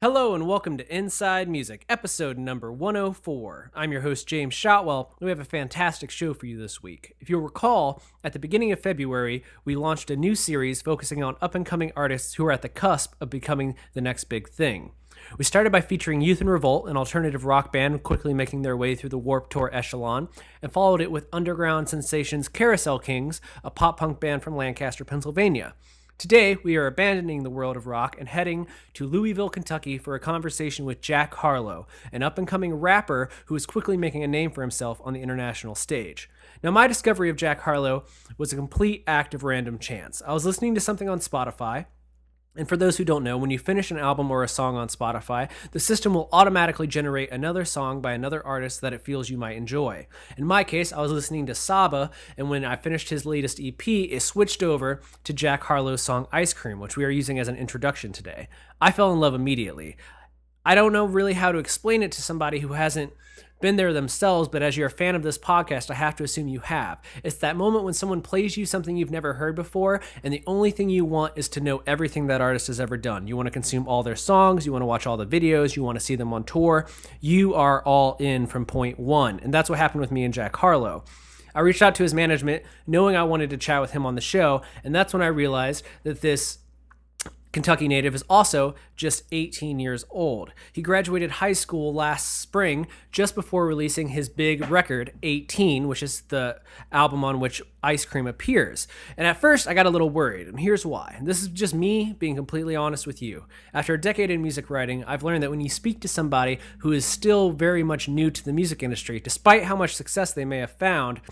Hello and welcome to Inside Music, episode number 104. I'm your host, James Shotwell, and we have a fantastic show for you this week. If you'll recall, at the beginning of February, we launched a new series focusing on up-and-coming artists who are at the cusp of becoming the next big thing. We started by featuring Youth in Revolt, an alternative rock band quickly making their way through the Warped Tour echelon, and followed it with underground sensations Carousel Kings, a pop-punk band from Lancaster, Pennsylvania. Today, we are abandoning the world of rock and heading to Louisville, Kentucky for a conversation with Jack Harlow, an up-and-coming rapper who is quickly making a name for himself on the international stage. Now, my discovery of Jack Harlow was a complete act of random chance. I was listening to something on Spotify, and for those who don't know, when you finish an album or a song on Spotify, the system will automatically generate another song by another artist that it feels you might enjoy. In my case, I was listening to Saba, and when I finished his latest EP, it switched over to Jack Harlow's song Ice Cream, which we are using as an introduction today. I fell in love immediately. I don't know really how to explain it to somebody who hasn't been there themselves, but as you're a fan of this podcast, I have to assume you have. It's that moment when someone plays you something you've never heard before, and the only thing you want is to know everything that artist has ever done. You want to consume all their songs, you want to watch all the videos, you want to see them on tour. You are all in from point one, and that's what happened with me and Jack Harlow. I reached out to his management knowing I wanted to chat with him on the show, and that's when I realized that this Kentucky native is also just 18 years old. He graduated high school last spring just before releasing his big record, 18, which is the album on which Ice Cream appears. And at first, I got a little worried, and here's why. This is just me being completely honest with you. After a decade in music writing, I've learned that when you speak to somebody who is still very much new to the music industry, despite how much success they may have found,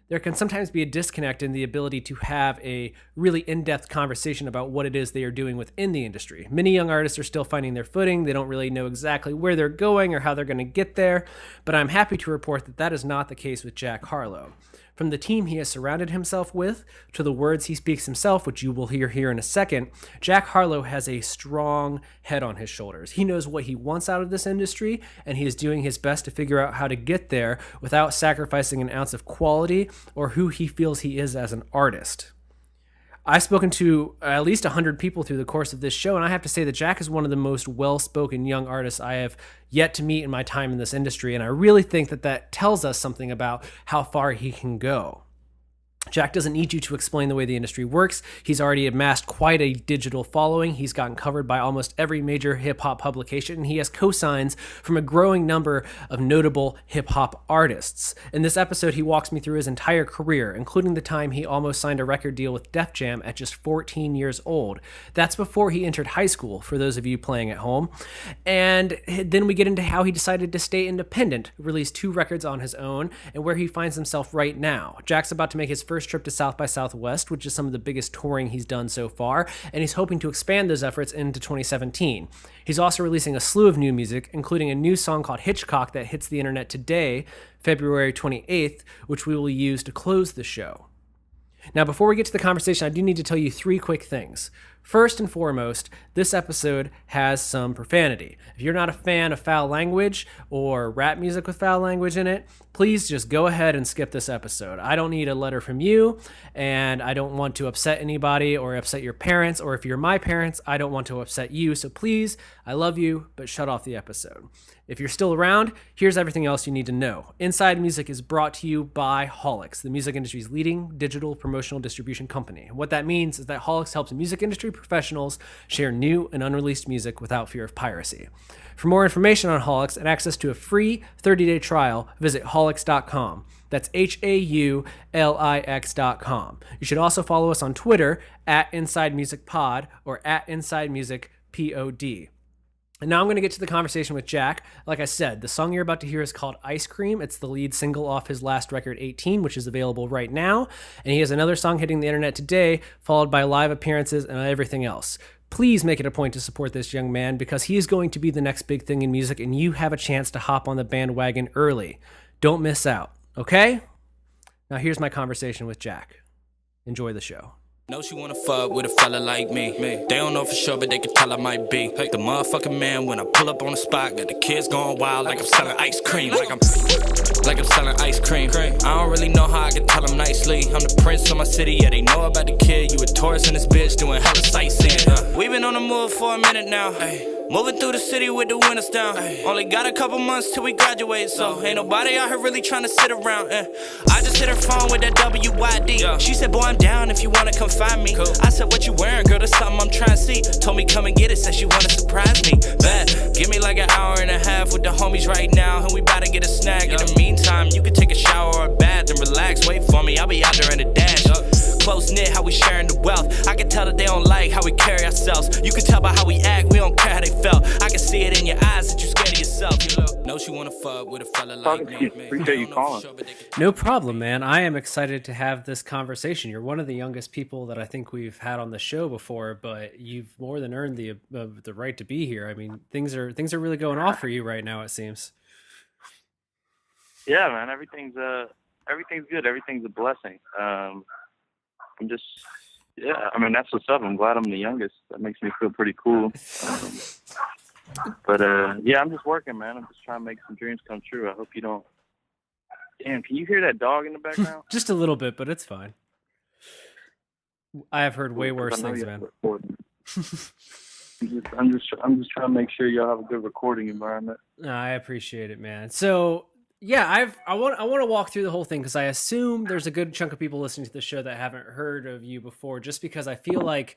there can sometimes be a disconnect in the ability to have a really in-depth conversation about what it is they are doing within the industry. Many young artists are still finding their footing. They don't really know exactly where they're going or how they're going to get there, but I'm happy to report that that is not the case with Jack Harlow. From the team he has surrounded himself with to the words he speaks himself, which you will hear here in a second, Jack Harlow has a strong head on his shoulders. He knows what he wants out of this industry, and he is doing his best to figure out how to get there without sacrificing an ounce of quality or who he feels he is as an artist. I've spoken to at least 100 people through the course of this show, and I have to say that Jack is one of the most well-spoken young artists I have yet to meet in my time in this industry, and I really think that that tells us something about how far he can go. Jack doesn't need you to explain the way the industry works. He's already amassed quite a digital following. He's gotten covered by almost every major hip-hop publication, and he has cosigns from a growing number of notable hip-hop artists. In this episode, he walks me through his entire career, including the time he almost signed a record deal with Def Jam at just 14 years old. That's before he entered high school, for those of you playing at home. And then we get into how he decided to stay independent, release 2 records on his own, and where he finds himself right now. Jack's about to make his first trip to South by Southwest, which is some of the biggest touring he's done so far, and he's hoping to expand those efforts into 2017. He's also releasing a slew of new music, including a new song called Hitchcock that hits the internet today, February 28th, which we will use to close the show. Now, before we get to the conversation, I do need to tell you 3 quick things. First and foremost, this episode has some profanity. If you're not a fan of foul language or rap music with foul language in it, please just go ahead and skip this episode. I don't need a letter from you, and I don't want to upset anybody or upset your parents, or if you're my parents, I don't want to upset you. So please, I love you, but shut off the episode. If you're still around, here's everything else you need to know. Inside Music is brought to you by Holix, the music industry's leading digital promotional distribution company. What that means is that Holix helps music industry professionals share new and unreleased music without fear of piracy. For more information on Holix and access to a free 30-day trial, visit holix.com. That's HAULIX.com. You should also follow us on Twitter at Inside Music Pod or at Inside Music POD. And now I'm going to get to the conversation with Jack. Like I said, the song you're about to hear is called Ice Cream. It's the lead single off his last record, 18, which is available right now. And he has another song hitting the internet today, followed by live appearances and everything else. Please make it a point to support this young man because he is going to be the next big thing in music, and you have a chance to hop on the bandwagon early. Don't miss out, okay? Now here's my conversation with Jack. Enjoy the show. Know she wanna fuck with a fella like me. They don't know for sure, but they can tell I might be the motherfucking man when I pull up on the spot. Got the kids going wild like I'm selling ice cream. Like I'm selling ice cream. I don't really know how I can tell them nicely. I'm the prince of my city, yeah, they know about the kid. You a tourist in this bitch doing hella sightseeing. We been on the move for a minute now. Moving through the city with the windows down. Only got a couple months till we graduate, so ain't nobody out here really trying to sit around. I just hit her phone with that WYD. She said, boy, I'm down if you wanna come find me. I said, what you wearing, girl? That's something I'm trying to see. Told me come and get it, said she wanna surprise me. Bet, give me like an hour and a half with the homies right now, and we bout to get a snack. In the meantime, you can take a shower or a bath and relax. Wait for me, I'll be out there in a dash. Close knit, how we sharing the wealth. I can tell that they don't like how we carry ourselves. You can tell by how we act, we don't care how they felt. I can see it in your eyes that you scared of yourself. You know she wanna fuck with a fella like me. Appreciate you calling. No problem, man. I am excited to have this conversation. You're one of the youngest people that I think we've had on the show before, but you've more than earned the right to be here. I mean, things are really going off for you right now, it seems. Yeah, man. Everything's good. Everything's a blessing. I'm just, I mean, that's what's up. I'm glad I'm the youngest. That makes me feel pretty cool. But I'm just working, man. I'm just trying to make some dreams come true. I hope you don't. Damn, can you hear that dog in the background? Just a little bit, but it's fine. I have heard way worse things, man. I'm just trying to make sure y'all have a good recording environment. I appreciate it, man. So yeah, I want to walk through the whole thing because I assume there's a good chunk of people listening to the show that haven't heard of you before, just because I feel like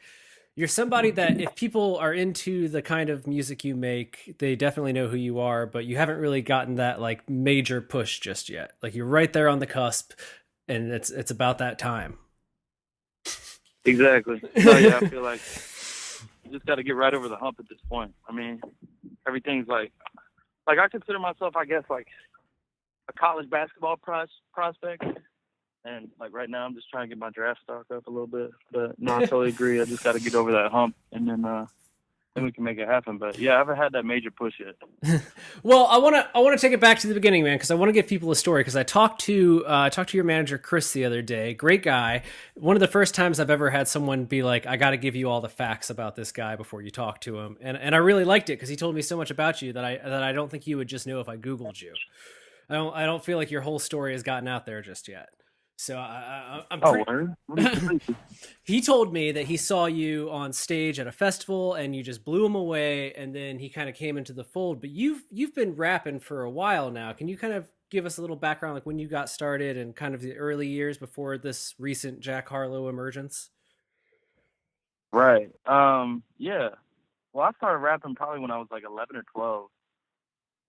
you're somebody that if people are into the kind of music you make, they definitely know who you are, but you haven't really gotten that like major push just yet. Like you're right there on the cusp, and it's about that time. Exactly. No, yeah, I feel like you just got to get right over the hump at this point. I mean, everything's like I consider myself, I guess, like a college basketball prospect, and like right now I'm just trying to get my draft stock up a little bit. But no, I totally agree. I just got to get over that hump, and then we can make it happen. But yeah, I haven't had that major push yet. Well, I want to take it back to the beginning, man, because I want to give people a story. Because I talked to your manager Chris the other day. Great guy. One of the first times I've ever had someone be like, "I got to give you all the facts about this guy before you talk to him," and I really liked it because he told me so much about you that I don't think you would just know if I Googled you. I don't feel like your whole story has gotten out there just yet. So I'm He told me that he saw you on stage at a festival and you just blew him away, and then he kind of came into the fold. But you've been rapping for a while now. Can you kind of give us a little background, like when you got started and kind of the early years before this recent Jack Harlow emergence? Right. Yeah. Well, I started rapping probably when I was like 11 or 12.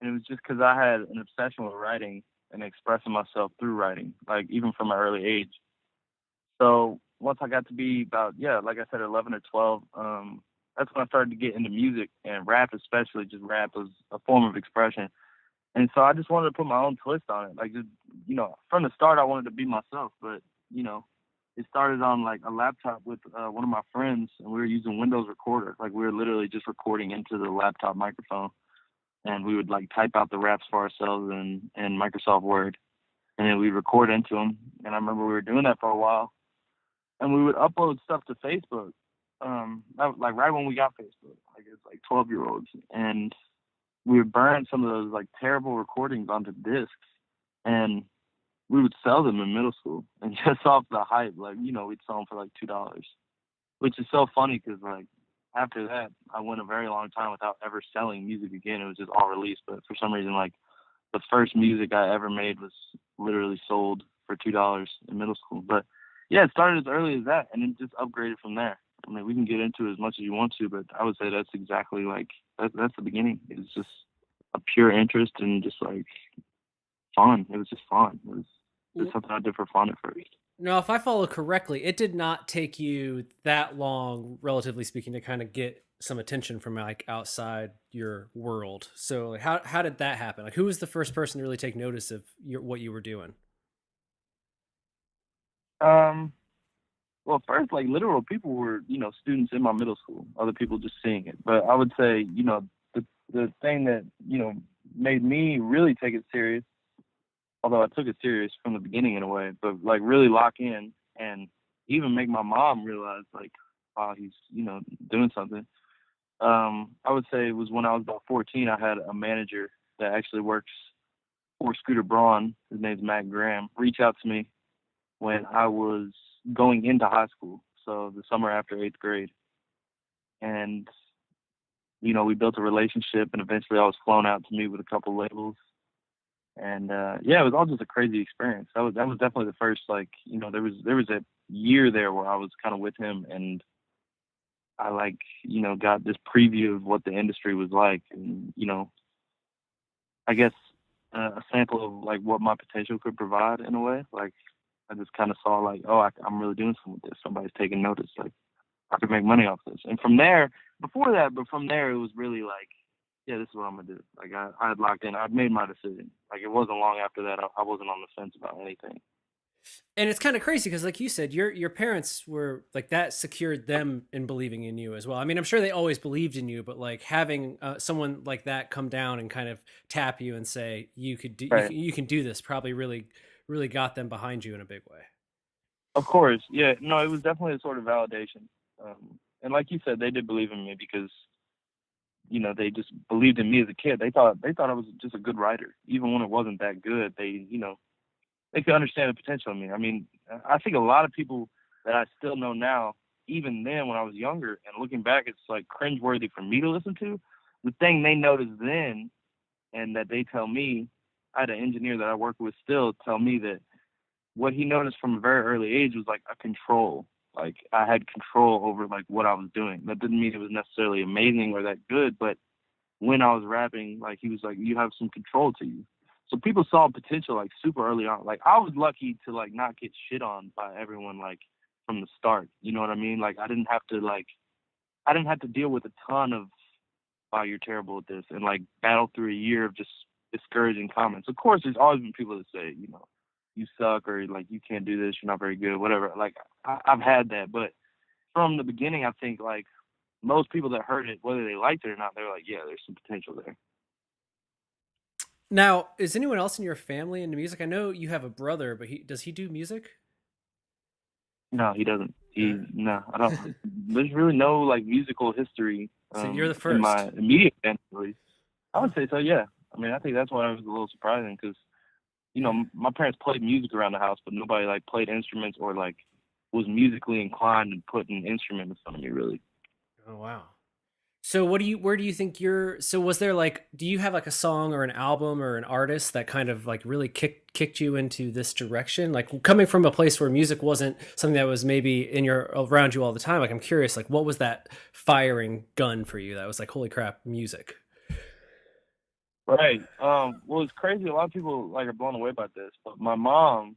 And it was just because I had an obsession with writing and expressing myself through writing, like even from an early age. So once I got to be about, like I said, 11 or 12, that's when I started to get into music and rap, especially. Just rap was a form of expression. And so I just wanted to put my own twist on it. Like, just, from the start, I wanted to be myself. But, it started on like a laptop with one of my friends, and we were using Windows Recorder. Like, we were literally just recording into the laptop microphone. And we would like type out the raps for ourselves in Microsoft Word, and then we'd record into them. And I remember we were doing that for a while, and we would upload stuff to Facebook. Like right when we got Facebook, like it's like 12-year-olds, and we would burn some of those like terrible recordings onto discs, and we would sell them in middle school. And just off the hype, like we'd sell them for like $2, which is so funny because like. After that, I went a very long time without ever selling music again. It was just all released. But for some reason, like the first music I ever made was literally sold for $2 in middle school. But yeah, it started as early as that, and it just upgraded from there. I mean, we can get into it as much as you want to, but I would say that's exactly like that's the beginning. It was just a pure interest and just like fun. It was just fun. It was just something I did for fun at first. Now, if I follow correctly, it did not take you that long, relatively speaking, to kind of get some attention from like outside your world. So like, how did that happen? Like, who was the first person to really take notice of what you were doing? Well, first, like literal people were, students in my middle school, other people just seeing it. But I would say, the thing that, made me really take it serious, although I took it serious from the beginning in a way, but like really lock in and even make my mom realize like, wow, he's, doing something. I would say it was when I was about 14, I had a manager that actually works for Scooter Braun. His name's Matt Graham, reach out to me when I was going into high school. So the summer after 8th grade. And we built a relationship, and eventually I was flown out to meet with a couple labels. And yeah, it was all just a crazy experience. That was definitely the first, like, there was a year there where I was kind of with him, and I, like, got this preview of what the industry was like, and I guess a sample of like what my potential could provide in a way. Like, I just kind of saw like, oh, I'm really doing something with this. Somebody's taking notice. Like, I could make money off this. And from there, from there, it was really like, yeah, this is what I'm gonna do. Like, I had locked in. I'd made my decision. Like, it wasn't long after that I wasn't on the fence about anything. And it's kind of crazy because, like you said, your parents were like that secured them in believing in you as well. I mean, I'm sure they always believed in you, but like having someone like that come down and kind of tap you and say you could do Right. you can do this probably really got them behind you in a big way. Of course, yeah. No, it was definitely a sort of validation. And like you said, they did believe in me because they just believed in me as a kid. They thought I was just a good writer, even when it wasn't that good. They could understand the potential in me. I mean, I think a lot of people that I still know now, even then when I was younger, and looking back, it's like cringeworthy for me to listen to. The thing they noticed then, and that they tell me, I had an engineer that I work with still tell me that what he noticed from a very early age was like a control. Like, I had control over like what I was doing. That didn't mean it was necessarily amazing or that good, but when I was rapping, like, he was like, you have some control to you. So people saw potential like super early on. Like, I was lucky to like not get shit on by everyone like from the start. You know what I mean? Like, I didn't have to deal with a ton of, oh, you're terrible at this, and like battle through a year of just discouraging comments. Of course, there's always been people that say, you suck, or like, you can't do this, you're not very good, whatever. Like, I've had that, but from the beginning, I think like most people that heard it, whether they liked it or not, they're like, yeah, there's some potential there. Now, is anyone else in your family into music? I know you have a brother, but does he do music? No, he doesn't. Uh, No, I don't. There's really no like musical history so you're the in first. my immediate family, at least. I would say so, yeah. I mean, I think that's why it was a little surprising because, my parents played music around the house, but nobody like played instruments or like was musically inclined and put an instrument in front of me, really. Oh wow. So where do you think so was there like, do you have like a song or an album or an artist that kind of like really kicked you into this direction? Like, coming from a place where music wasn't something that was maybe around you all the time. Like, I'm curious, like, what was that firing gun for you that was like, holy crap, music? Right. Well, it's crazy. A lot of people like are blown away by this, but my mom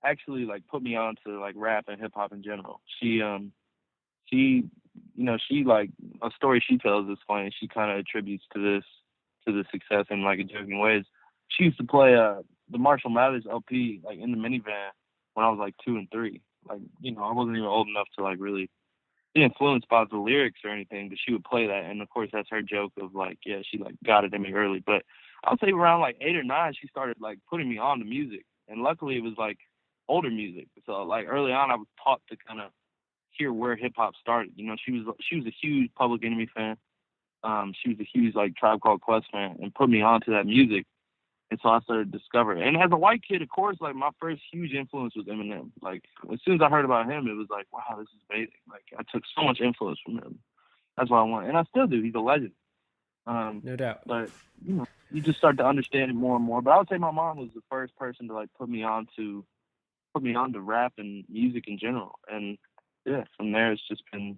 actually like put me on to like rap and hip hop in general. She she like, a story she tells is funny. She kind of attributes to the success in like a joking ways. She used to play the Marshall Mathers LP like in the minivan when I was like 2 and 3. Like, I wasn't even old enough to like really be influenced by the lyrics or anything, but she would play that, and of course that's her joke of like, yeah, she like got it in me early. But I'll say around like 8 or 9, she started like putting me on to music, and luckily it was like older music. So like early on, I was taught to kind of hear where hip hop started. She was a huge Public Enemy fan. She was a huge like Tribe Called Quest fan, and put me onto that music. And so I started discovering. And as a white kid, of course, like my first huge influence was Eminem. Like, as soon as I heard about him, it was like, wow, this is amazing. Like, I took so much influence from him. That's what I want, and I still do. He's a legend. No doubt. But you just start to understand it more and more. But I would say my mom was the first person to like put me on to rap and music in general. And yeah, from there it's just been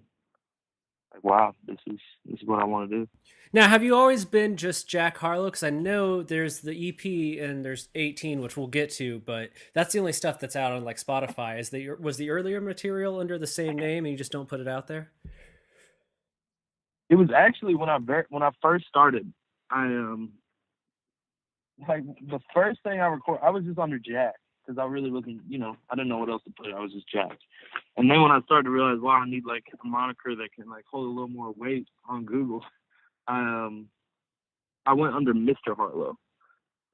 like, wow, this is what I want to do. Now, have you always been just Jack Harlow? Because I know there's the EP and there's 18, which we'll get to, but that's the only stuff that's out on like Spotify. Was the earlier material under the same name and you just don't put it out there? It was actually when I first started. I like the first thing I recorded, I was just under Jack because I really wasn't, I didn't know what else to put. I was just Jack. And then when I started to realize, wow, I need like a moniker that can like hold a little more weight on Google, I went under Mr. Harlow.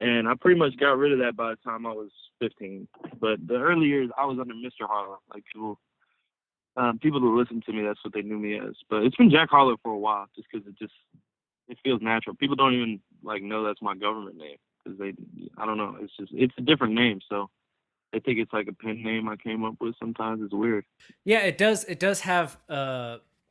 And I pretty much got rid of that by the time I was 15. But the early years, I was under Mr. Harlow. Like, people that listen to me, that's what they knew me as. But it's been Jack Harlow for a while, just because it feels natural. People don't even like know that's my government name because I don't know. It's a different name, so they think it's like a pen name I came up with. Sometimes it's weird. Yeah, it does. It does have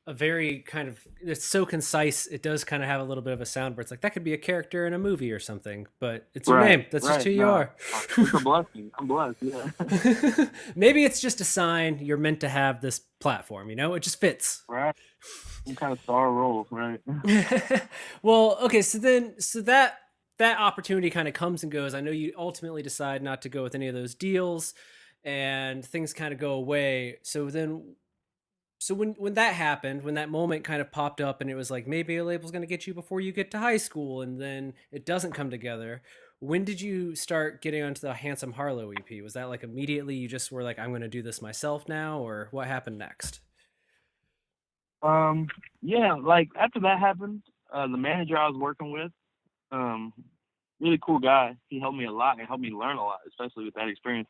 a very kind of, it's so concise. It does kind of have a little bit of a sound where it's like that could be a character in a movie or something, but it's your Right, name. That's just right. who you No, are. it's a blessing. I'm blessed. Yeah. Maybe it's just a sign you're meant to have this platform, it just fits. Right. Some kind of star role, right? Well, okay, so that opportunity kind of comes and goes. I know you ultimately decide not to go with any of those deals and things kind of go away. So when that happened, when that moment kind of popped up and it was like maybe a label's going to get you before you get to high school and then it doesn't come together, when did you start getting onto the Handsome Harlow EP? Was that like immediately you just were like, I'm going to do this myself now, or what happened next? Yeah, like after that happened, the manager I was working with, um, really cool guy. He helped me a lot and helped me learn a lot, especially with that experience.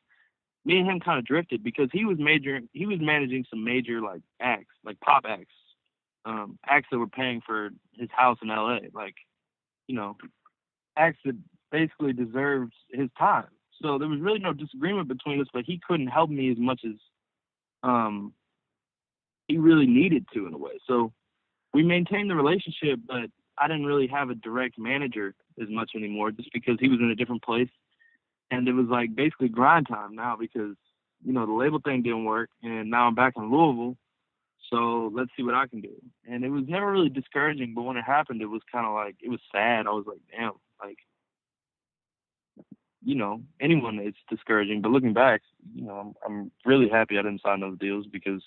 Me and him kind of drifted because he was managing some major like acts, like pop acts, acts that were paying for his house in LA, like, you know, acts that basically deserved his time. So there was really no disagreement between us, but he couldn't help me as much as um he really needed to in a way. So we maintained the relationship, but I didn't really have a direct manager as much anymore just because he was in a different place. And it was like basically grind time now because, the label thing didn't work and now I'm back in Louisville. So let's see what I can do. And it was never really discouraging, but when it happened, it was kind of like, it was sad. I was like, damn, like, anyone, it's discouraging. But looking back, I'm really happy I didn't sign those deals because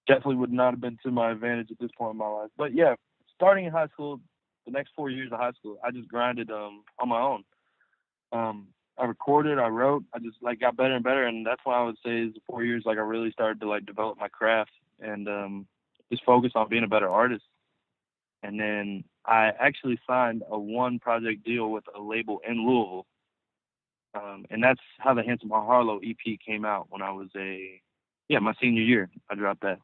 definitely would not have been to my advantage at this point in my life. But yeah, starting in high school, the next 4 years of high school, I just grinded on my own. I recorded, I wrote, I just like got better and better, and that's why I would say is the 4 years like I really started to like develop my craft and just focus on being a better artist. And then I actually signed a one project deal with a label in Louisville, and that's how the Handsome Harlow EP came out when I was my senior year. I dropped that,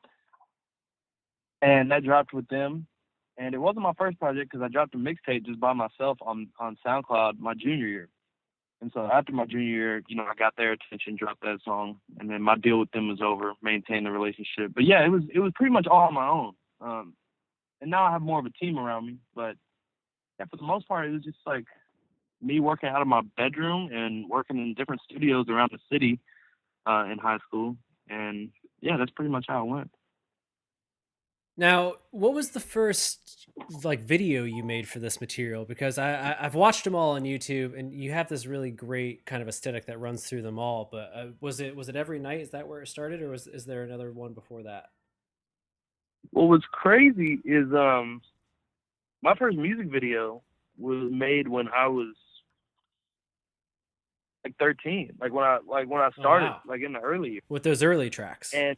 and that dropped with them. And it wasn't my first project because I dropped a mixtape just by myself on SoundCloud my junior year. And so after my junior year, I got their attention, dropped that song, and then my deal with them was over, maintained the relationship. But yeah, it was pretty much all on my own. And now I have more of a team around me. But yeah, for the most part, it was just like me working out of my bedroom and working in different studios around the city in high school. And yeah, that's pretty much how it went. Now, what was the first like video you made for this material? Because I've watched them all on YouTube, and you have this really great kind of aesthetic that runs through them all. But was it Every Night? Is that where it started, or is there another one before that? What was crazy is my first music video was made when I was like 13, like when I started, Oh, wow. like in the early years. With those early tracks. And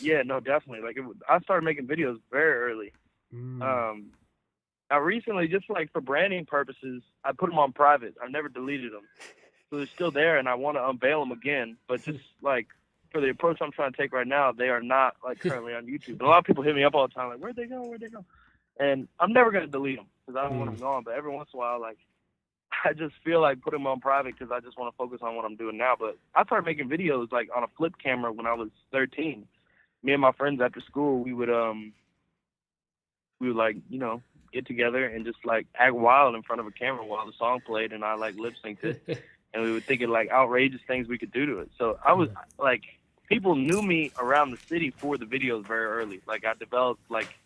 yeah, no, definitely. Like I started making videos very early. Mm. Now recently, just like for branding purposes, I put them on private. I never deleted them, so they're still there, and I want to unveil them again. But just like for the approach I'm trying to take right now, they are not like currently on YouTube. But a lot of people hit me up all the time, like, "Where'd they go? Where'd they go?" And I'm never gonna delete them because I don't want them gone. But every once in a while, like I just feel like putting them on private because I just want to focus on what I'm doing now. But I started making videos like on a flip camera when I was 13. Me and my friends after school, we would like, get together and just like act wild in front of a camera while the song played and I like lip synced it. And we would think of like outrageous things we could do to it. So I was like, people knew me around the city for the videos very early. Like I developed like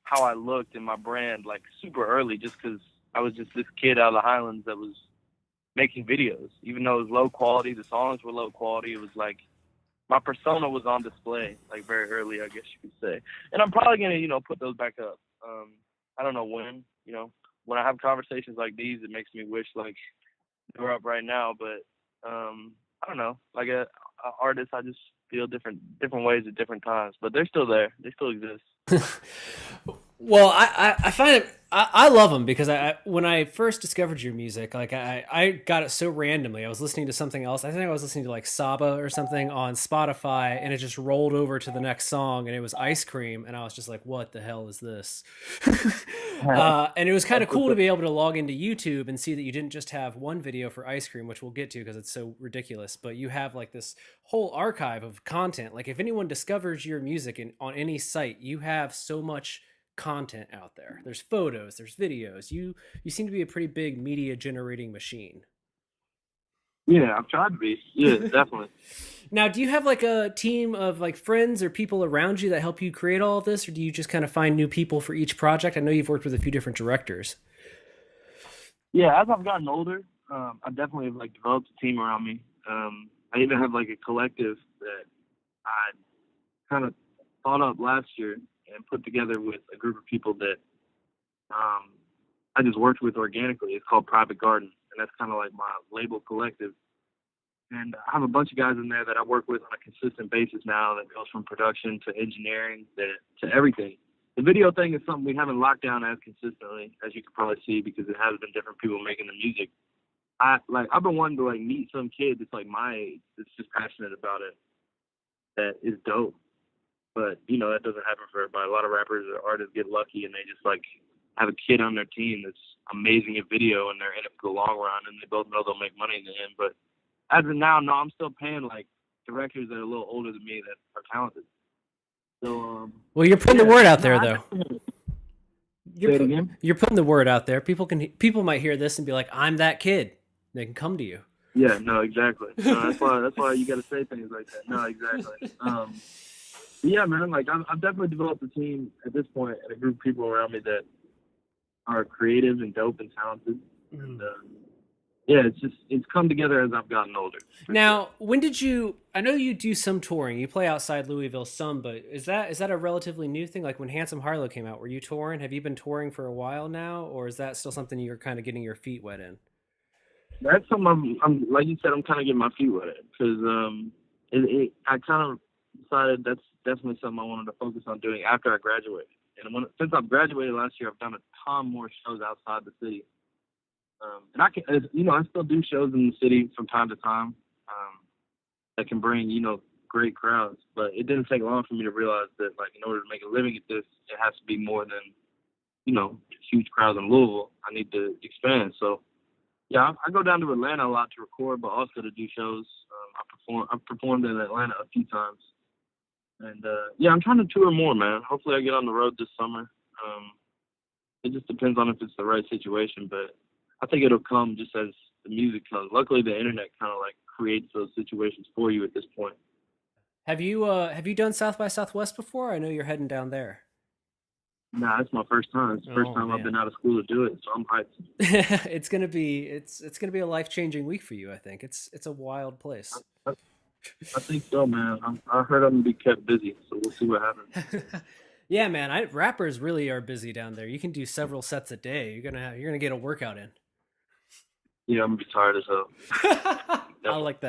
how I looked and my brand like super early just because I was just this kid out of the Highlands that was making videos. Even though it was low quality, the songs were low quality. It was like, my persona was on display like very early, I guess you could say. And I'm probably gonna, put those back up. I don't know when, when I have conversations like these, it makes me wish like they were up right now. But I don't know, like a artist, I just feel different ways at different times. But they're still there. They still exist. Well, I find it I love them because when I first discovered your music, like I got it so randomly. I was listening to something else. I think I was listening to like Saba or something on Spotify, and it just rolled over to the next song, and it was Ice Cream, and I was just like, "What the hell is this?" And it was kind of cool to be able to log into YouTube and see that you didn't just have one video for Ice Cream, which we'll get to because it's so ridiculous, but you have like this whole archive of content. Like if anyone discovers your music on any site, you have so much content out there. There's photos, there's videos. You seem to be a pretty big media generating machine. Yeah, I've tried to be. Yeah, definitely. Now, do you have like a team of like friends or people around you that help you create all of this, or do you just kind of find new people for each project? I know you've worked with a few different directors. Yeah, as I've gotten older, I definitely have like developed a team around me. I even have like a collective that I kind of thought up last year and put together with a group of people that I just worked with organically. It's called Private Garden, and that's kind of like my label collective. And I have a bunch of guys in there that I work with on a consistent basis now that goes from production to engineering to everything. The video thing is something we haven't locked down as consistently, as you can probably see, because it has been different people making the music. I've been wanting to like meet some kid that's like my age that's just passionate about it, that is dope. But, you know, that doesn't happen for everybody. A lot of rappers or artists get lucky and they just, like, have a kid on their team that's amazing at video and they're in it for the long run and they both know they'll make money in the end. But as of now, no, I'm still paying, like, directors that are a little older than me that are talented. So, well, you're putting the word out there, though. You're putting the word out there. People might hear this and be like, I'm that kid. They can come to you. Yeah, no, exactly. No, that's why you got to say things like that. No, exactly. Yeah, man, like I've definitely developed a team at this point and a group of people around me that are creative and dope and talented. And yeah, it's come together as I've gotten older. Now, when did you? I know you do some touring. You play outside Louisville some, but is that a relatively new thing? Like when Handsome Harlow came out, were you touring? Have you been touring for a while now, or is that still something you're kind of getting your feet wet in? That's something I'm like you said, I'm kind of getting my feet wet in because I kind of decided that's definitely something I wanted to focus on doing after I graduated. And since I've graduated last year, I've done a ton more shows outside the city. And I still do shows in the city from time to time that can bring, great crowds. But it didn't take long for me to realize that, like, in order to make a living at this, it has to be more than, huge crowds in Louisville. I need to expand. So, yeah, I go down to Atlanta a lot to record, but also to do shows. I've performed in Atlanta a few times. And, yeah, I'm trying to tour more, man. Hopefully I get on the road this summer. It just depends on if it's the right situation, but I think it'll come just as the music comes. Luckily, the internet kind of, like, creates those situations for you at this point. Have you done South by Southwest before? I know you're heading down there. Nah, it's my first time. It's the first time I've been out of school to do it, so I'm hyped. It's gonna be a life-changing week for you. I think it's a wild place. I think so, man. I heard I'm gonna be kept busy, so we'll see what happens. Yeah, man. Rappers really are busy down there. You can do several sets a day. You're gonna get a workout in. Yeah, I'm gonna be tired as hell. I like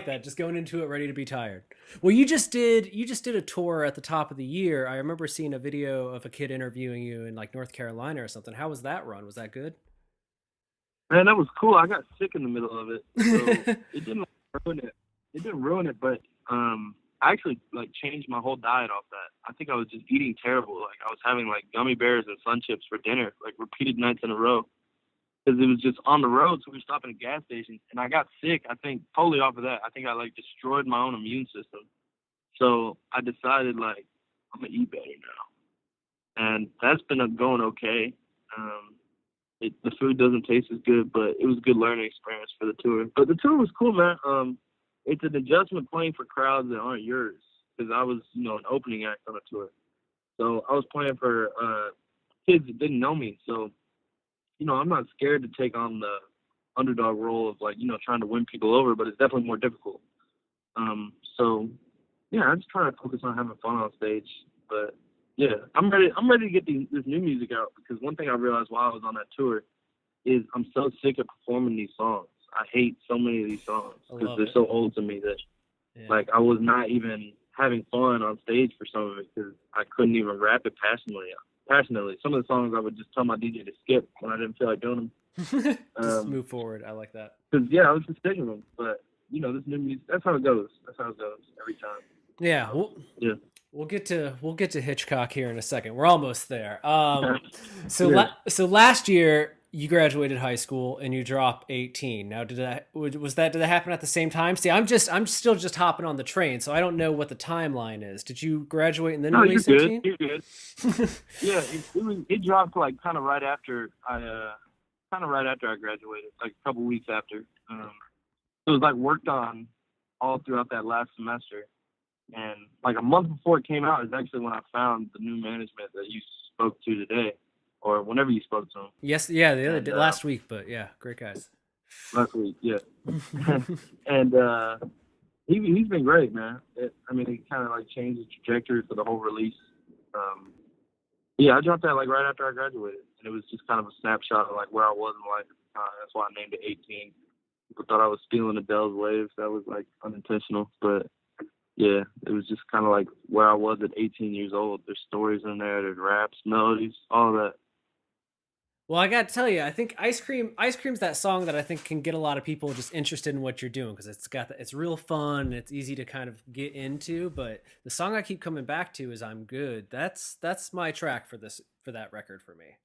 that. Just going into it ready to be tired. Well, you just did a tour at the top of the year. I remember seeing a video of a kid interviewing you in like North Carolina or something. How was that run? Was that good? Man, that was cool. I got sick in the middle of it, so it didn't ruin it. It didn't ruin it, but I actually like changed my whole diet off that. I think I was just eating terrible. Like I was having like gummy bears and Sun Chips for dinner, like repeated nights in a row. Because it was just on the road, so we were stopping at gas stations, and I got sick, I think, totally off of that. I think I, like, destroyed my own immune system. So I decided, like, I'm going to eat better now. And that's been going okay. The food doesn't taste as good, but it was a good learning experience for the tour. But the tour was cool, man. It's an adjustment playing for crowds that aren't yours, because I was, an opening act on a tour. So I was playing for kids that didn't know me, so I'm not scared to take on the underdog role of like, trying to win people over, but it's definitely more difficult. So yeah, I'm just trying to focus on having fun on stage. But yeah, I'm ready to get this new music out, because one thing I realized while I was on that tour is I'm so sick of performing these songs. I hate so many of these songs because they're so old to me that like I was not even having fun on stage for some of it because I couldn't even rap it passionately. passionately. Some of the songs I would just tell my DJ to skip when I didn't feel like doing them. Just move forward. I like that. Because I was just digging them. But this new music, that's how it goes. That's how it goes every time. Yeah. Yeah. We'll get to Hitchcock here in a second. We're almost there. So last year you graduated high school and you dropped 18. Now did that happen at the same time? See, I'm still just hopping on the train, so I don't know what the timeline is. Did you graduate and then release 18? You're good. Yeah, it dropped like kind of right after I graduated, like a couple weeks after. It was like worked on all throughout that last semester. And like a month before it came out is actually when I found the new management that you spoke to today, or whenever you spoke to them. Yes, yeah, the other day, last week, but yeah, great guys. Last week, yeah. And he's been great, man. He kind of like changed the trajectory for the whole release. I dropped that like right after I graduated, and it was just kind of a snapshot of like where I was in life at the time. That's why I named it 18. People thought I was stealing Adele's wave. That was like unintentional, but. Yeah, it was just kind of like where I was at 18 years old. There's stories in there, there's raps, melodies, all that. Well, I got to tell you, I think Ice Cream's that song that I think can get a lot of people just interested in what you're doing because it's real fun, it's easy to kind of get into. But the song I keep coming back to is "I'm Good." That's my track for that record for me.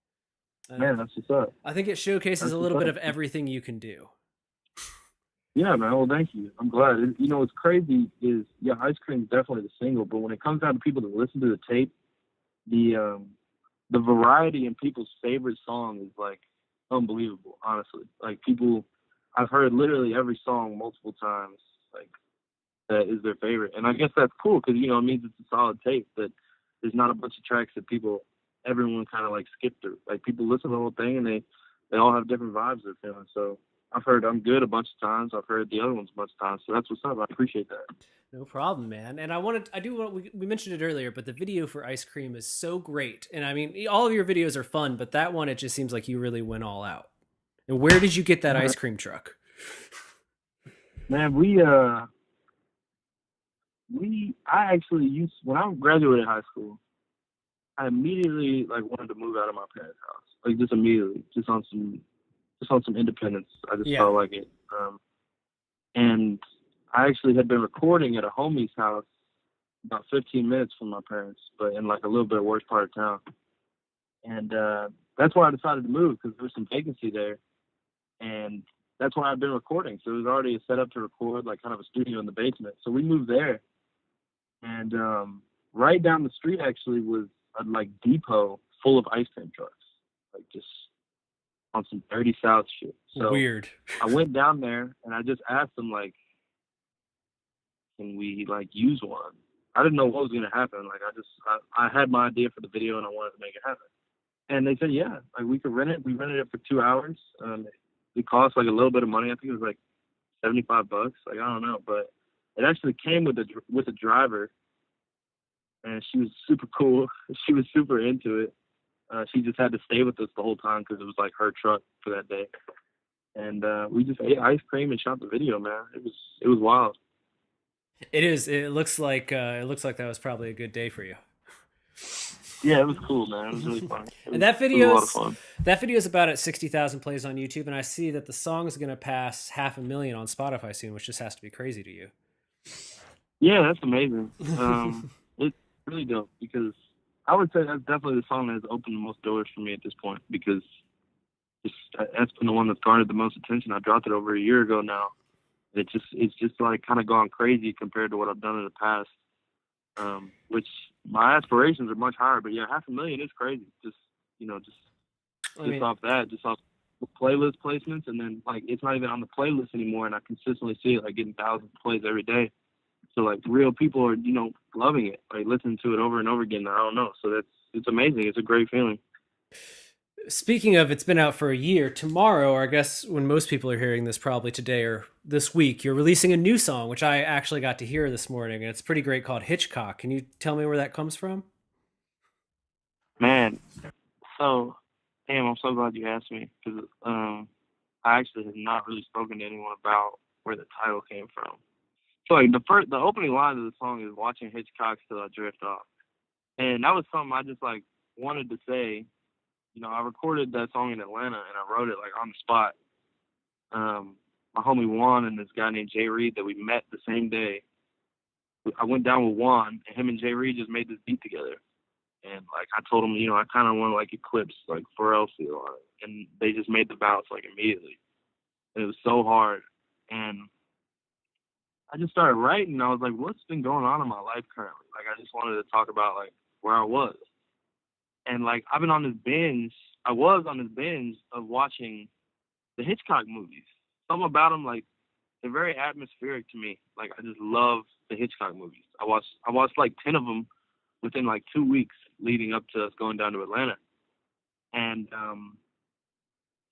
Man, that's what's up. I think it showcases a little bit of everything you can do. Yeah, man. Well, thank you. I'm glad. What's crazy is, Ice Cream's definitely the single, but when it comes down to people that listen to the tape, the variety in people's favorite song is like unbelievable, honestly. Like I've heard literally every song multiple times, like that is their favorite. And I guess that's cool because, it means it's a solid tape, that there's not a bunch of tracks that everyone kind of like skip through. Like people listen to the whole thing and they all have different vibes they're feeling. So I've heard "I'm Good" a bunch of times. I've heard the other ones a bunch of times. So that's what's up. I appreciate that. No problem, man. And we mentioned it earlier, but the video for Ice Cream is so great. And I mean, all of your videos are fun, but that one, it just seems like you really went all out. And where did you get that ice cream truck? Man, I actually used, when I graduated high school, I immediately like wanted to move out of my parents' house. Like just immediately, just on some independence. I just felt like it. And I actually had been recording at a homie's house about 15 minutes from my parents, but in like a little bit worse part of town. And that's why I decided to move, because there was some vacancy there. And that's why I'd been recording. So it was already a setup to record, like kind of a studio in the basement. So we moved there. And right down the street actually was a like depot full of ice cream trucks. Like just on some dirty South shit. So weird. I went down there and I just asked them, like, can we like use one? I didn't know what was gonna happen. Like I had my idea for the video and I wanted to make it happen. And they said, yeah, like we could rent it. We rented it for 2 hours. It cost like a little bit of money. I think it was like $75. Like I don't know, but it actually came with a driver, and she was super cool. She was super into it. She just had to stay with us the whole time because it was like her truck for that day. And we just ate ice cream and shot the video, man. It was wild. It is. It looks like that was probably a good day for you. Yeah, it was cool, man. It was really fun. And that video is about at 60,000 plays on YouTube, and I see that the song is going to pass 500,000 on Spotify soon, which just has to be crazy to you. Yeah, that's amazing. It's really dope because I would say that's definitely the song that has opened the most doors for me at this point, because that's been the one that's garnered the most attention. I dropped it over a year ago now. It's just like kind of gone crazy compared to what I've done in the past. Which my aspirations are much higher, but yeah, 500,000 is crazy. Just off the playlist placements, and then like it's not even on the playlist anymore, and I consistently see it like getting thousands of plays every day. So like real people are loving it, like listening to it over and over again. I don't know, so it's amazing. It's a great feeling. Speaking of, it's been out for a year. Tomorrow, or I guess when most people are hearing this, probably today or this week, you're releasing a new song, which I actually got to hear this morning, and it's pretty great, called Hitchcock. Can you tell me where that comes from? Man, so, damn, I'm so glad you asked me, because I actually have not really spoken to anyone about where the title came from. So like the opening line of the song is "Watching Hitchcock till I drift off," and that was something I just like wanted to say, I recorded that song in Atlanta and I wrote it like on the spot. My homie Juan and this guy named Jay Reed that we met the same day. I went down with Juan, and him and Jay Reed just made this beat together. And like I told him, I kind of want to like Eclipse, like Pharrell feel on it, and they just made the bounce like immediately. And it was so hard, and I just started writing. And I was like, what's been going on in my life currently? Like I just wanted to talk about like where I was, and like I've been on this binge. I was on this binge of watching the Hitchcock movies. Something about them, like they're very atmospheric to me. Like I just love the Hitchcock movies. I watched like 10 of them within like 2 weeks leading up to us going down to Atlanta. And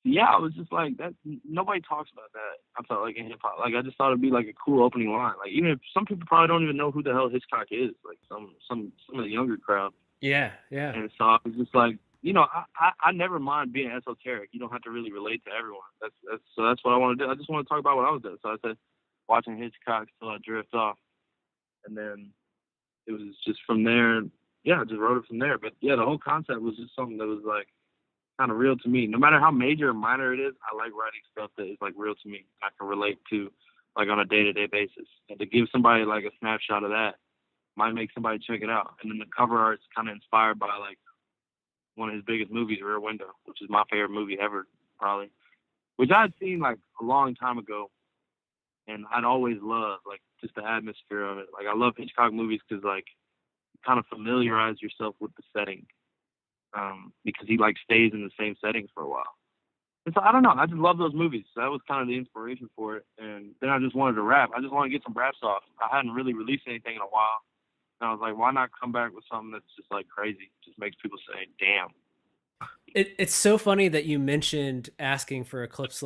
yeah, I was just like, that nobody talks about that. I felt like in hip hop. Like I just thought it'd be like a cool opening line. Like even if some people probably don't even know who the hell Hitchcock is, like some of the younger crowd. Yeah, yeah. And so I was just like, I never mind being esoteric. You don't have to really relate to everyone. That's what I want to do. I just want to talk about what I was doing. So I said watching Hitchcock till I drift off. And then it was just from there, I just wrote it from there. But yeah, the whole concept was just something that was like kind of real to me. No matter how major or minor it is, I like writing stuff that is like real to me. I can relate to like on a day-to-day basis. And to give somebody like a snapshot of that might make somebody check it out. And then the cover art's kind of inspired by like one of his biggest movies, Rear Window, which is my favorite movie ever, probably. Which I had seen like a long time ago. And I'd always loved like just the atmosphere of it. Like I love Hitchcock movies because like you kind of familiarize yourself with the setting, because he like stays in the same settings for a while. And so I don't know, I just love those movies. So that was kind of the inspiration for it. And then I just wanted to rap. I just wanted to get some raps off. I hadn't really released anything in a while. And I was like, why not come back with something that's just like crazy? Just makes people say, damn. It's so funny that you mentioned asking for a Clips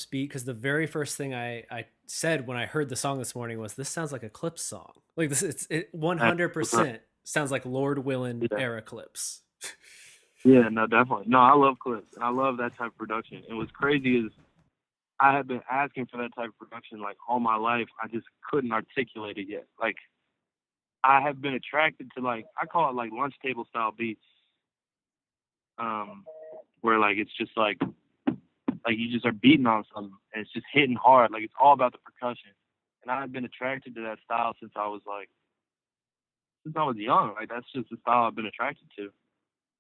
beat, because the very first thing I said when I heard the song this morning was, this sounds like a Clips song. Like this, it 100% sounds like Lord Willin era Clips. Yeah, no, definitely. No, I love Clips, and I love that type of production. And what's crazy is I have been asking for that type of production like all my life. I just couldn't articulate it yet. Like I have been attracted to like, I call it like lunch table style beats. Where like it's just like you just are beating on something and it's just hitting hard. Like it's all about the percussion. And I've been attracted to that style since I was young. Like that's just the style I've been attracted to.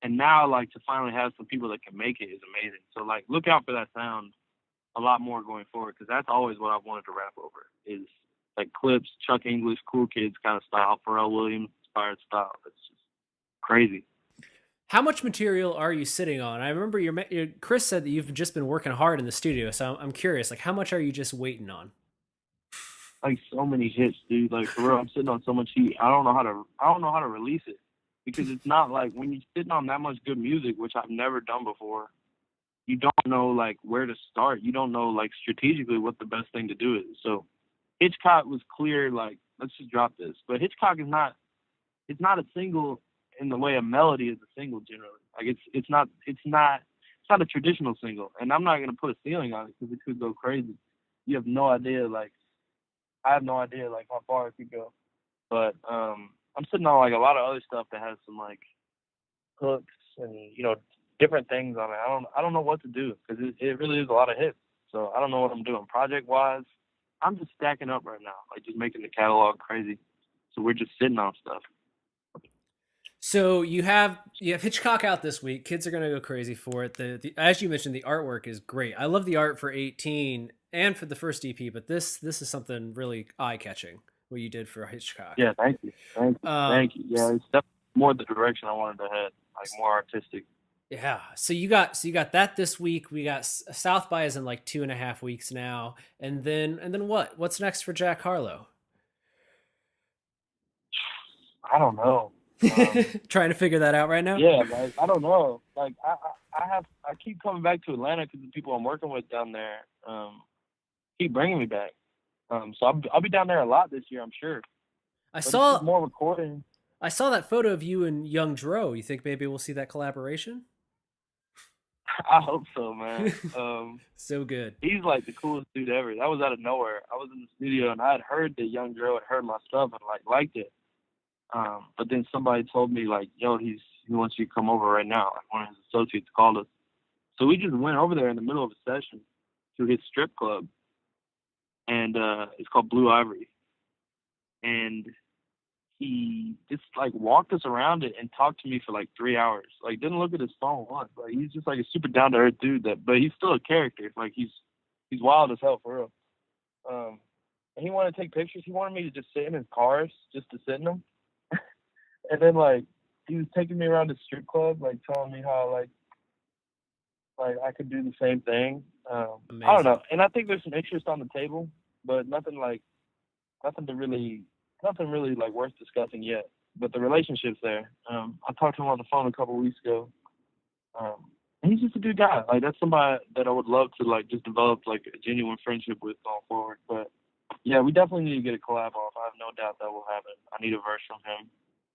And now like to finally have some people that can make it is amazing. So like look out for that sound a lot more going forward, because that's always what I've wanted to rap over is like Clips, Chuck English, Cool Kids kind of style, Pharrell Williams inspired style. It's just crazy. How much material are you sitting on? I remember Chris said that you've just been working hard in the studio, so I'm curious, like how much are you just waiting on? Like so many hits, dude. Like for real, I'm sitting on so much heat. I don't know how to release it, because it's not like when you're sitting on that much good music, which I've never done before, you don't know like where to start. You don't know like strategically what the best thing to do is. So Hitchcock was clear, like let's just drop this. But Hitchcock is not a single in the way a melody is a single generally. Like it's not a traditional single, and I'm not gonna put a ceiling on it because it could go crazy. You have no idea. Like I have no idea like how far it could go. But I'm sitting on like a lot of other stuff that has some like hooks and different things on it. I don't know what to do because it really is a lot of hits. So I don't know what I'm doing project wise. I'm just stacking up right now, like just making the catalog crazy. So we're just sitting on stuff. So you have Hitchcock out this week. Kids are going to go crazy for it. The as you mentioned, the artwork is great. I love the art for 18 and for the first EP, but this is something really eye-catching, what you did for Hitchcock. Yeah, thank you. Thank you. Yeah, it's definitely more the direction I wanted to head, like more artistic. Yeah. So you got that this week. We got South by is in like 2.5 weeks now. And then what? What's next for Jack Harlow? I don't know. Trying to figure that out right now. Yeah, like I don't know. Like I keep coming back to Atlanta because the people I'm working with down there keep bringing me back. So I'll be down there a lot this year, I'm sure. I saw more recording. I saw that photo of you and Young Dro. You think maybe we'll see that collaboration? I hope so, man. So good. He's like the coolest dude ever. That was out of nowhere. I was in the studio and I had heard that Young Dro had heard my stuff and like liked it. But then somebody told me like, yo, he's He wants you to come over right now. Like one of his associates called us. So we just went over there in the middle of a session to his strip club, and it's called Blue Ivory. And he just like walked us around it and talked to me for like 3 hours. Like didn't look at his phone once. Like he's just like a super down to earth dude but he's still a character. Like he's wild as hell for real. And he wanted to take pictures. He wanted me to just sit in his cars, just to sit in them. And then like he was taking me around the strip club, like telling me how like I could do the same thing. I don't know. And I think there's some interest on the table, but nothing really like worth discussing yet. But the relationship's there. I talked to him on the phone a couple of weeks ago. And he's just a good guy. Like that's somebody that I would love to like just develop like a genuine friendship with going forward. But yeah, we definitely need to get a collab off. I have no doubt that will happen. I need a verse from him.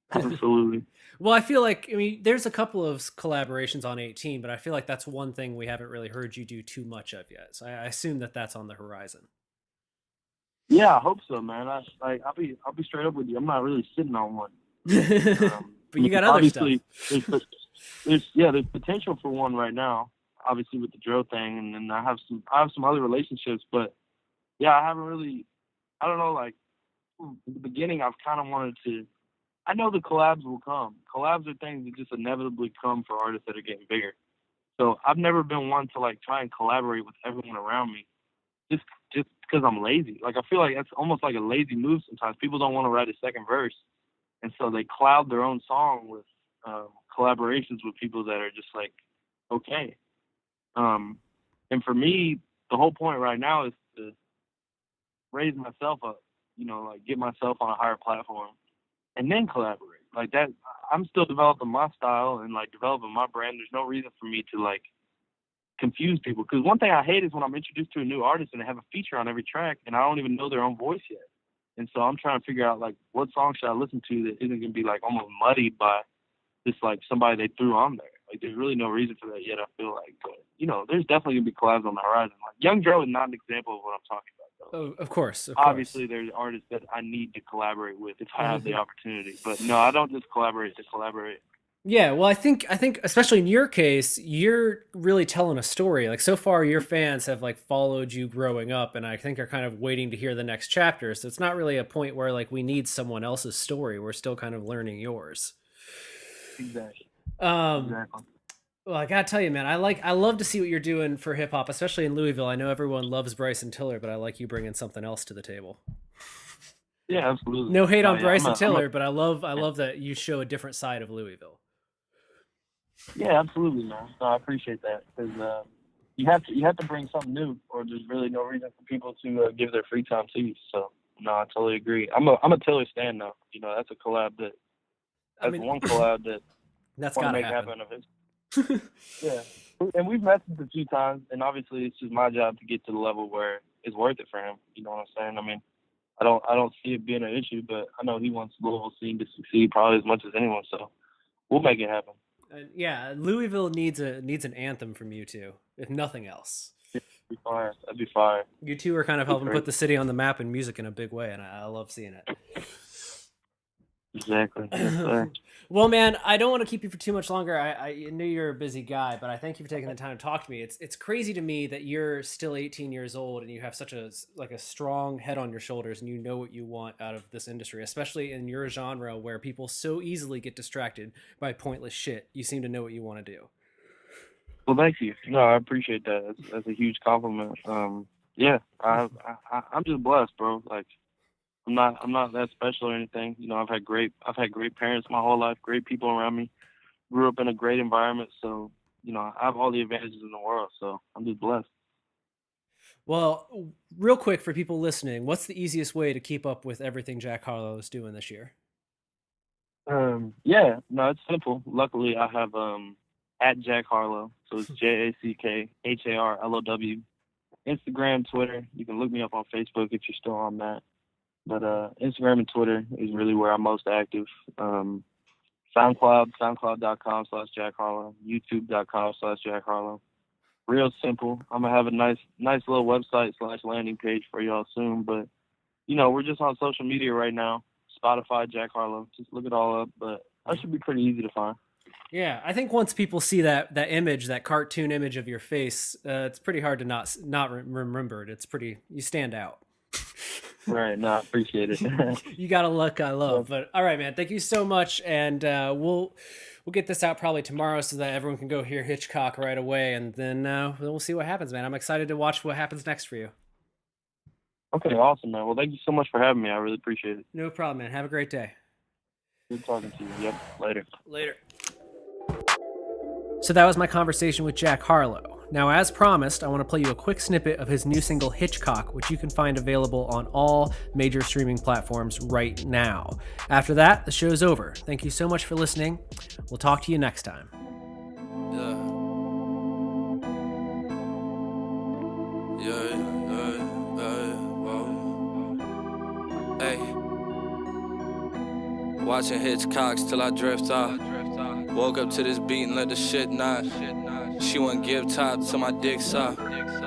Absolutely. Well, I feel like, I mean, there's a couple of collaborations on 18, but I feel like that's one thing we haven't really heard you do too much of yet. So I assume that that's on the horizon. Yeah, I hope so, man. I'll be straight up with you. I'm not really sitting on one. But you got other stuff. There's potential for one right now, obviously with the drill thing, and then I have some other relationships, but yeah, I haven't really. I don't know. Like in the beginning, I've kind of wanted to. I know the collabs will come. Collabs are things that just inevitably come for artists that are getting bigger. So I've never been one to like try and collaborate with everyone around me, just because I'm lazy. Like I feel like that's almost like a lazy move sometimes. People don't want to write a second verse, and so they cloud their own song with collaborations with people that are just like okay. And for me, the whole point right now is to raise myself up, like get myself on a higher platform and then collaborate. Like that, I'm still developing my style and like developing my brand. There's no reason for me to like confuse people. Because one thing I hate is when I'm introduced to a new artist and they have a feature on every track and I don't even know their own voice yet. And so I'm trying to figure out like what song should I listen to that isn't going to be like almost muddied by just like somebody they threw on there. Like there's really no reason for that yet, I feel like. But, there's definitely going to be collabs on the horizon. Like Young Dro is not an example of what I'm talking about. Oh, of course. Obviously, there's artists that I need to collaborate with if I have the opportunity. But no, I don't just collaborate to collaborate. Yeah, well, I think especially in your case, you're really telling a story. Like so far, your fans have like followed you growing up, and I think are kind of waiting to hear the next chapter. So it's not really a point where like we need someone else's story. We're still kind of learning yours. Exactly. Exactly. Well, I gotta tell you, man, I love to see what you're doing for hip hop, especially in Louisville. I know everyone loves Bryson Tiller, but I like you bringing something else to the table. Yeah, absolutely. No hate on Bryson Tiller, but I love that you show a different side of Louisville. Yeah, absolutely, man. No, I appreciate that because you have to bring something new, or there's really no reason for people to give their free time to you. So no, I totally agree. I'm a Tiller stan though. That's a collab one collab that's gotta make happen of it. Yeah, and we've messaged a few times, and obviously it's just my job to get to the level where it's worth it for him. You know what I'm saying? I mean, I don't see it being an issue, but I know he wants Louisville scene to succeed probably as much as anyone. So we'll make it happen. Yeah, Louisville needs an anthem from you two, if nothing else. That'd be fire. You two are kind of helping put the city on the map in music in a big way, and I love seeing it. Exactly. Yes, well, man, I don't want to keep you for too much longer. I know you're a busy guy, but I thank you for taking the time to talk to me. It's crazy to me that you're still 18 years old and you have such a strong head on your shoulders and you know what you want out of this industry, especially in your genre where people so easily get distracted by pointless shit. You seem to know what you want to do. Well, thank you. No, I appreciate that. That's a huge compliment. Yeah, I'm just blessed, bro. Like, I'm not that special or anything. I've had great parents my whole life, great people around me. Grew up in a great environment, so I have all the advantages in the world. So I'm just blessed. Well, real quick for people listening, what's the easiest way to keep up with everything Jack Harlow is doing this year? Yeah, no, it's simple. Luckily, I have at Jack Harlow, so it's JackHarlow. Instagram, Twitter. You can look me up on Facebook if you're still on that. But Instagram and Twitter is really where I'm most active. SoundCloud, soundcloud.com/Jack Harlow, youtube.com/Jack Harlow. Real simple. I'm going to have a nice little website / landing page for y'all soon. But, we're just on social media right now. Spotify, Jack Harlow. Just look it all up. But that should be pretty easy to find. Yeah, I think once people see that image, that cartoon image of your face, it's pretty hard to not remember it. It's pretty, you stand out. Right. No, I appreciate it. You got a look I love. But all right, man, thank you so much, and we'll get this out probably tomorrow so that everyone can go hear Hitchcock right away, and then we'll see what happens, man. I'm excited to watch what happens next for you. Okay, awesome, man. Well, thank you so much for having me. I really appreciate it. No problem, man. Have a great day. Good talking to you. Yep. Later. So that was my conversation with Jack Harlow. Now, as promised, I want to play you a quick snippet of his new single, Hitchcock, which you can find available on all major streaming platforms right now. After that, the show's over. Thank you so much for listening. We'll talk to you next time. Hey. Watching Hitchcocks till I drift off. Woke up to this beat and let the shit knock. She wouldn't give top till my dick soft.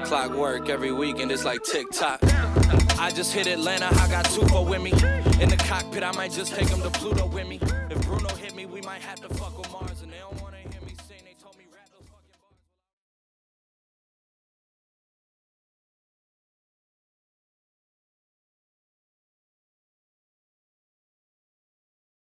Clockwork every weekend, it's like TikTok. I just hit Atlanta, I got Tufo with me. In the cockpit, I might just take him to Pluto with me. If Bruno hit me, we might have to fuck with Mars and they don't